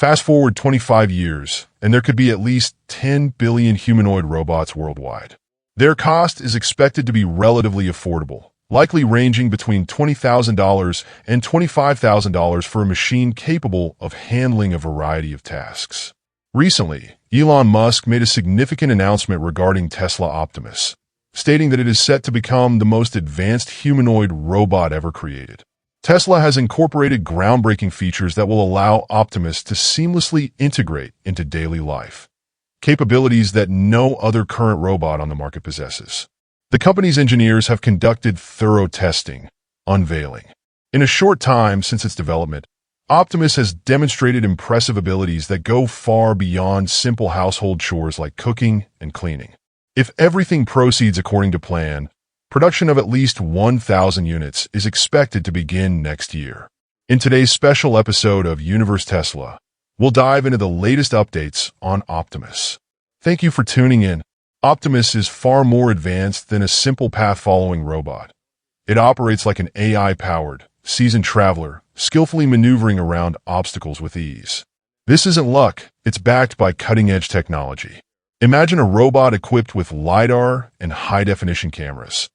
Fast forward 25 years, and there could be at least 10 billion humanoid robots worldwide. Their cost is expected to be relatively affordable, likely ranging between $20,000 and $25,000 for a machine capable of handling a variety of tasks. Recently, Elon Musk made a significant announcement regarding Tesla Optimus, stating that it is set to become the most advanced humanoid robot ever created. Tesla has incorporated groundbreaking features that will allow Optimus to seamlessly integrate into daily life, capabilities that no other current robot on the market possesses. The company's engineers have conducted thorough testing, unveiling. In a short time since its development, Optimus has demonstrated impressive abilities that go far beyond simple household chores like cooking and cleaning. If everything proceeds according to plan, production of at least 1,000 units is expected to begin next year. In today's special episode of Universe Tesla, we'll dive into the latest updates on Optimus. Thank you for tuning in. Optimus is far more advanced than a simple path-following robot. It operates like an AI-powered, seasoned traveler, skillfully maneuvering around obstacles with ease. This isn't luck, it's backed by cutting-edge technology. Imagine a robot equipped with LiDAR and high-definition cameras.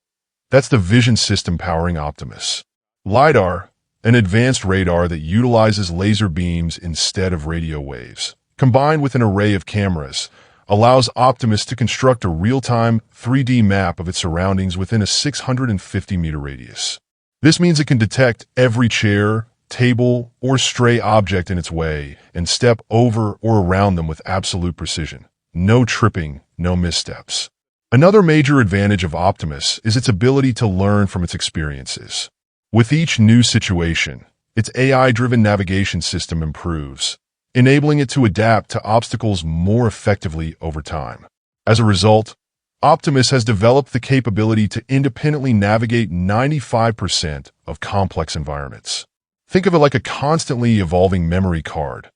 That's the vision system powering Optimus. LiDAR, an advanced radar that utilizes laser beams instead of radio waves, combined with an array of cameras, allows Optimus to construct a real-time 3D map of its surroundings within a 650-meter radius. This means it can detect every chair, table, or stray object in its way and step over or around them with absolute precision. No tripping, no missteps. Another major advantage of Optimus is its ability to learn from its experiences. With each new situation, its AI-driven navigation system improves, enabling it to adapt to obstacles more effectively over time. As a result, Optimus has developed the capability to independently navigate 95% of complex environments. Think of it like a constantly evolving memory card.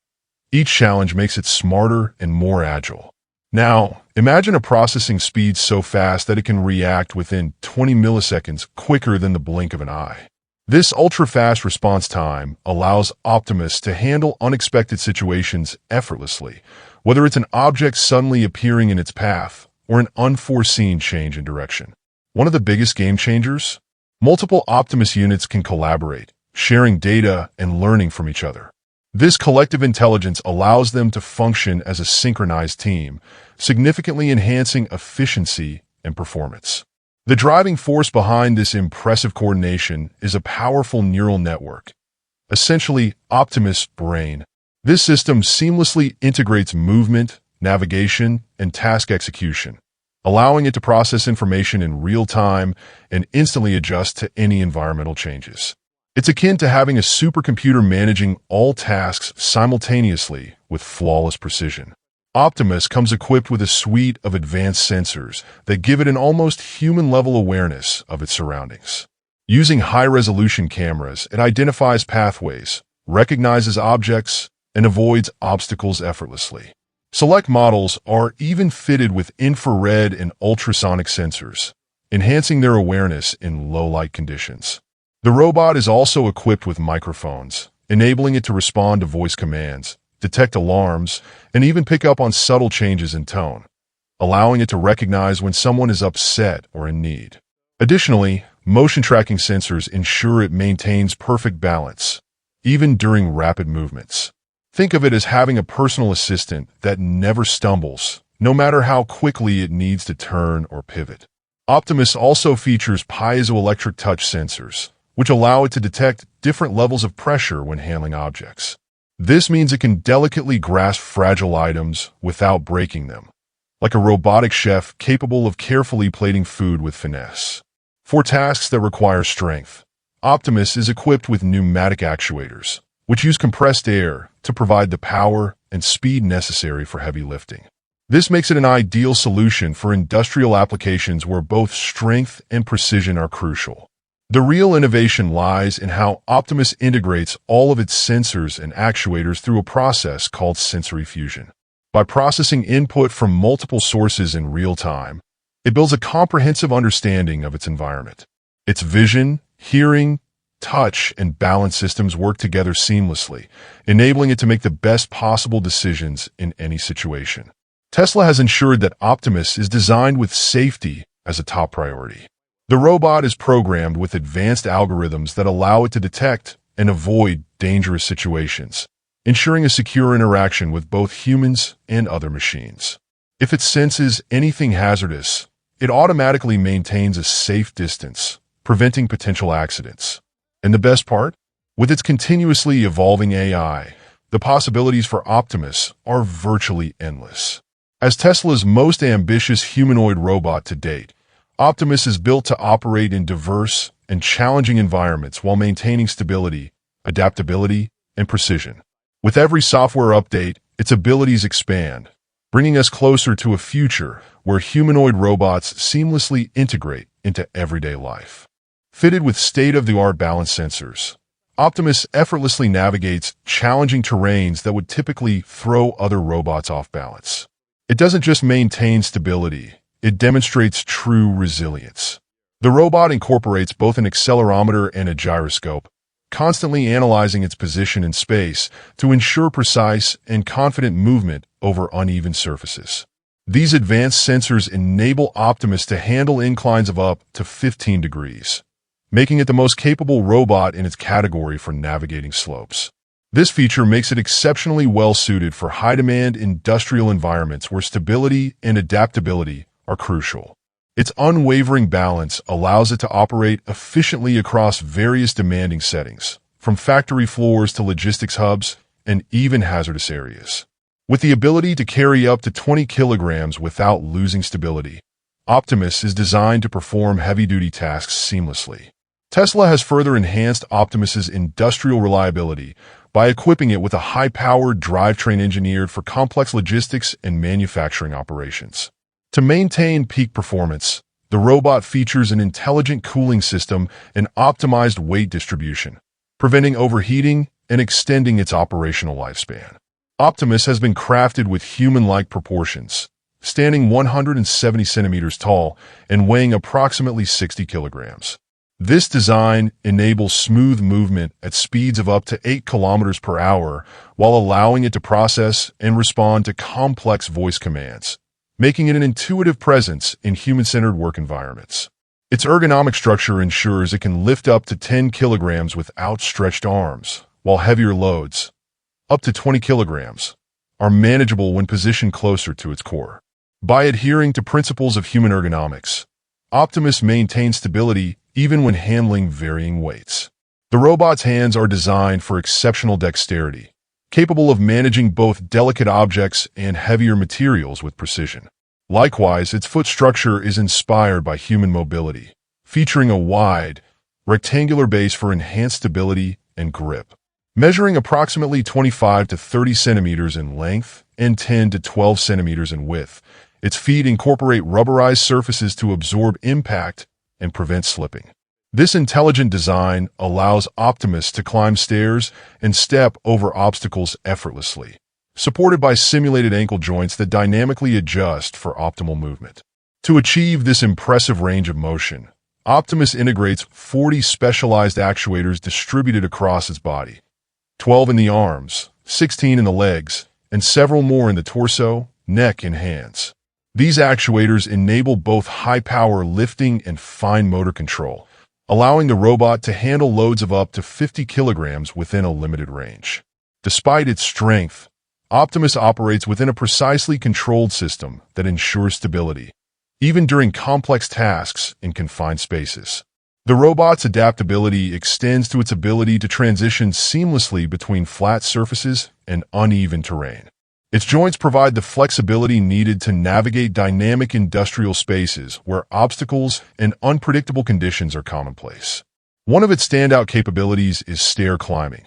Each challenge makes it smarter and more agile. Now, imagine a processing speed so fast that it can react within 20 milliseconds quicker than the blink of an eye. This ultra-fast response time allows Optimus to handle unexpected situations effortlessly, whether it's an object suddenly appearing in its path or an unforeseen change in direction. One of the biggest game changers? Multiple Optimus units can collaborate, sharing data and learning from each other. This collective intelligence allows them to function as a synchronized team, significantly enhancing efficiency and performance. The driving force behind this impressive coordination is a powerful neural network, essentially Optimus Brain. This system seamlessly integrates movement, navigation, and task execution, allowing it to process information in real time and instantly adjust to any environmental changes. It's akin to having a supercomputer managing all tasks simultaneously with flawless precision. Optimus comes equipped with a suite of advanced sensors that give it an almost human-level awareness of its surroundings. Using high-resolution cameras, it identifies pathways, recognizes objects, and avoids obstacles effortlessly. Select models are even fitted with infrared and ultrasonic sensors, enhancing their awareness in low-light conditions. The robot is also equipped with microphones, enabling it to respond to voice commands, detect alarms, and even pick up on subtle changes in tone, allowing it to recognize when someone is upset or in need. Additionally, motion tracking sensors ensure it maintains perfect balance, even during rapid movements. Think of it as having a personal assistant that never stumbles, no matter how quickly it needs to turn or pivot. Optimus also features piezoelectric touch sensors, which allow it to detect different levels of pressure when handling objects. This means it can delicately grasp fragile items without breaking them, like a robotic chef capable of carefully plating food with finesse. For tasks that require strength, Optimus is equipped with pneumatic actuators, which use compressed air to provide the power and speed necessary for heavy lifting. This makes it an ideal solution for industrial applications where both strength and precision are crucial. The real innovation lies in how Optimus integrates all of its sensors and actuators through a process called sensory fusion. By processing input from multiple sources in real time, it builds a comprehensive understanding of its environment. Its vision, hearing, touch, and balance systems work together seamlessly, enabling it to make the best possible decisions in any situation. Tesla has ensured that Optimus is designed with safety as a top priority. The robot is programmed with advanced algorithms that allow it to detect and avoid dangerous situations, ensuring a secure interaction with both humans and other machines. If it senses anything hazardous, it automatically maintains a safe distance, preventing potential accidents. And the best part? With its continuously evolving AI, the possibilities for Optimus are virtually endless. As Tesla's most ambitious humanoid robot to date, Optimus is built to operate in diverse and challenging environments while maintaining stability, adaptability, and precision. With every software update, its abilities expand, bringing us closer to a future where humanoid robots seamlessly integrate into everyday life. Fitted with state-of-the-art balance sensors, Optimus effortlessly navigates challenging terrains that would typically throw other robots off balance. It doesn't just maintain stability, it demonstrates true resilience. The robot incorporates both an accelerometer and a gyroscope, constantly analyzing its position in space to ensure precise and confident movement over uneven surfaces. These advanced sensors enable Optimus to handle inclines of up to 15 degrees, making it the most capable robot in its category for navigating slopes. This feature makes it exceptionally well-suited for high-demand industrial environments where stability and adaptability are crucial. Its unwavering balance allows it to operate efficiently across various demanding settings, from factory floors to logistics hubs and even hazardous areas. With the ability to carry up to 20 kilograms without losing stability, Optimus is designed to perform heavy-duty tasks seamlessly. Tesla has further enhanced Optimus's industrial reliability by equipping it with a high-powered drivetrain engineered for complex logistics and manufacturing operations. To maintain peak performance, the robot features an intelligent cooling system and optimized weight distribution, preventing overheating and extending its operational lifespan. Optimus has been crafted with human-like proportions, standing 170 centimeters tall and weighing approximately 60 kilograms. This design enables smooth movement at speeds of up to 8 kilometers per hour while allowing it to process and respond to complex voice commands, making it an intuitive presence in human-centered work environments. Its ergonomic structure ensures it can lift up to 10 kilograms with outstretched arms, while heavier loads, up to 20 kilograms, are manageable when positioned closer to its core. By adhering to principles of human ergonomics, Optimus maintains stability even when handling varying weights. The robot's hands are designed for exceptional dexterity, capable of managing both delicate objects and heavier materials with precision. Likewise, its foot structure is inspired by human mobility, featuring a wide, rectangular base for enhanced stability and grip. Measuring approximately 25 to 30 centimeters in length and 10 to 12 centimeters in width, its feet incorporate rubberized surfaces to absorb impact and prevent slipping. This intelligent design allows Optimus to climb stairs and step over obstacles effortlessly, supported by simulated ankle joints that dynamically adjust for optimal movement. To achieve this impressive range of motion, Optimus integrates 40 specialized actuators distributed across its body, 12 in the arms, 16 in the legs, and several more in the torso, neck, and hands. These actuators enable both high-power lifting and fine motor control, allowing the robot to handle loads of up to 50 kilograms within a limited range. Despite its strength, Optimus operates within a precisely controlled system that ensures stability, even during complex tasks in confined spaces. The robot's adaptability extends to its ability to transition seamlessly between flat surfaces and uneven terrain. Its joints provide the flexibility needed to navigate dynamic industrial spaces where obstacles and unpredictable conditions are commonplace. One of its standout capabilities is stair climbing.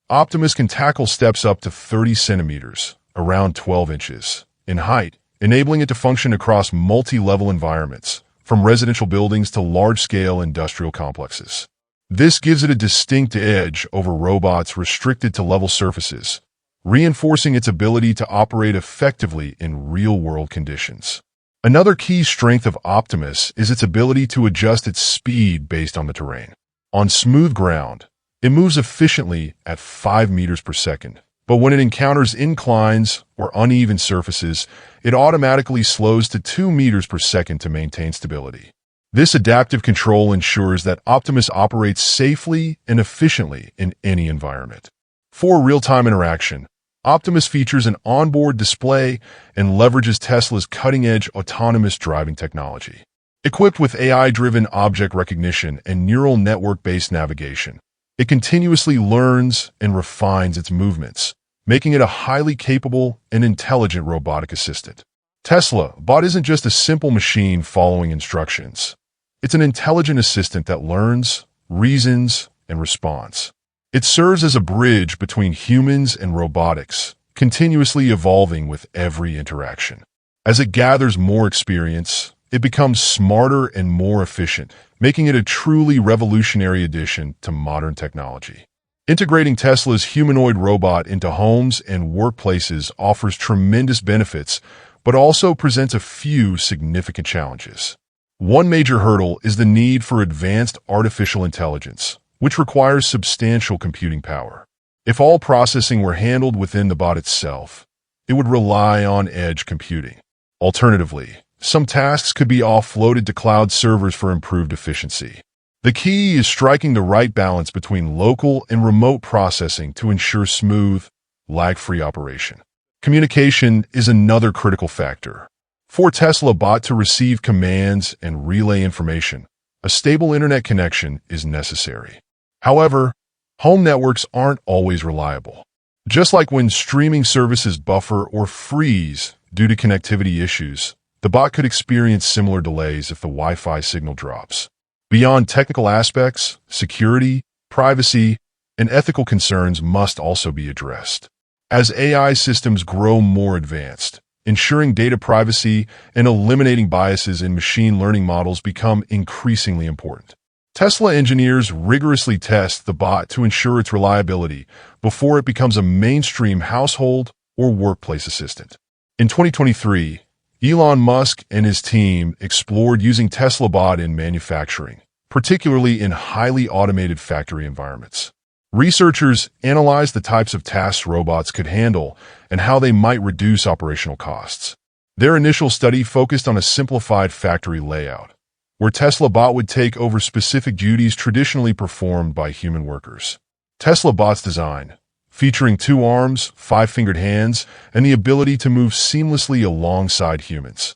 Optimus can tackle steps up to 30 centimeters, around 12 inches, in height, enabling it to function across multi-level environments, from residential buildings to large-scale industrial complexes. This gives it a distinct edge over robots restricted to level surfaces, reinforcing its ability to operate effectively in real-world conditions. Another key strength of Optimus is its ability to adjust its speed based on the terrain. On smooth ground, it moves efficiently at 5 meters per second. But when it encounters inclines or uneven surfaces, it automatically slows to 2 meters per second to maintain stability. This adaptive control ensures that Optimus operates safely and efficiently in any environment. For real-time interaction, Optimus features an onboard display and leverages Tesla's cutting-edge autonomous driving technology. Equipped with AI-driven object recognition and neural network-based navigation, it continuously learns and refines its movements, making it a highly capable and intelligent robotic assistant. Tesla Bot isn't just a simple machine following instructions. It's an intelligent assistant that learns, reasons, and responds. It serves as a bridge between humans and robotics, continuously evolving with every interaction. As it gathers more experience, it becomes smarter and more efficient, making it a truly revolutionary addition to modern technology. Integrating Tesla's humanoid robot into homes and workplaces offers tremendous benefits, but also presents a few significant challenges. One major hurdle is the need for advanced artificial intelligence, which requires substantial computing power. If all processing were handled within the bot itself, it would rely on edge computing. Alternatively, some tasks could be offloaded to cloud servers for improved efficiency. The key is striking the right balance between local and remote processing to ensure smooth, lag-free operation. Communication is another critical factor. For Tesla Bot to receive commands and relay information, a stable internet connection is necessary. However, home networks aren't always reliable. Just like when streaming services buffer or freeze due to connectivity issues, the bot could experience similar delays if the Wi-Fi signal drops. Beyond technical aspects, security, privacy, and ethical concerns must also be addressed. As AI systems grow more advanced, ensuring data privacy and eliminating biases in machine learning models become increasingly important. Tesla engineers rigorously test the bot to ensure its reliability before it becomes a mainstream household or workplace assistant. In 2023, Elon Musk and his team explored using Tesla Bot in manufacturing, particularly in highly automated factory environments. Researchers analyzed the types of tasks robots could handle and how they might reduce operational costs. Their initial study focused on a simplified factory layout, where Tesla Bot would take over specific duties traditionally performed by human workers. Tesla Bot's design, featuring 2 arms, 5-fingered hands, and the ability to move seamlessly alongside humans,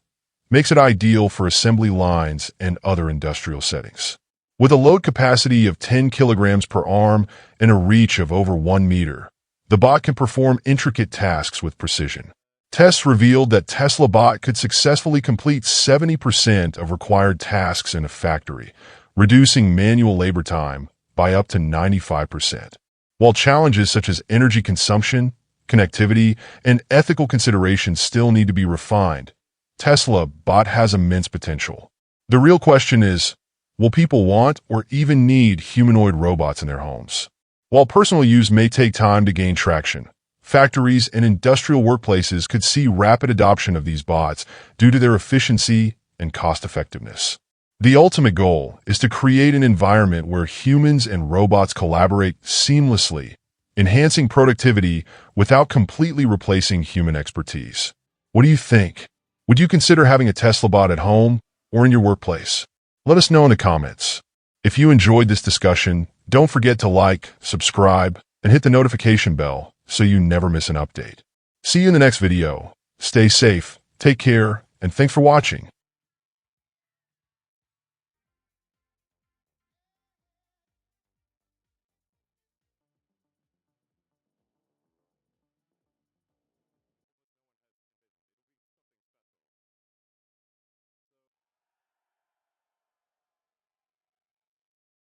makes it ideal for assembly lines and other industrial settings. With a load capacity of 10 kilograms per arm and a reach of over 1 meter, the bot can perform intricate tasks with precision. Tests revealed that Tesla Bot could successfully complete 70% of required tasks in a factory, reducing manual labor time by up to 95%. While challenges such as energy consumption, connectivity, and ethical considerations still need to be refined, Tesla Bot has immense potential. The real question is, will people want or even need humanoid robots in their homes? While personal use may take time to gain traction, factories and industrial workplaces could see rapid adoption of these bots due to their efficiency and cost-effectiveness. The ultimate goal is to create an environment where humans and robots collaborate seamlessly, enhancing productivity without completely replacing human expertise. What do you think? Would you consider having a Tesla Bot at home or in your workplace? Let us know in the comments. If you enjoyed this discussion, don't forget to like, subscribe, and hit the notification bell so you never miss an update. See you in the next video. Stay safe, take care, and thanks for watching.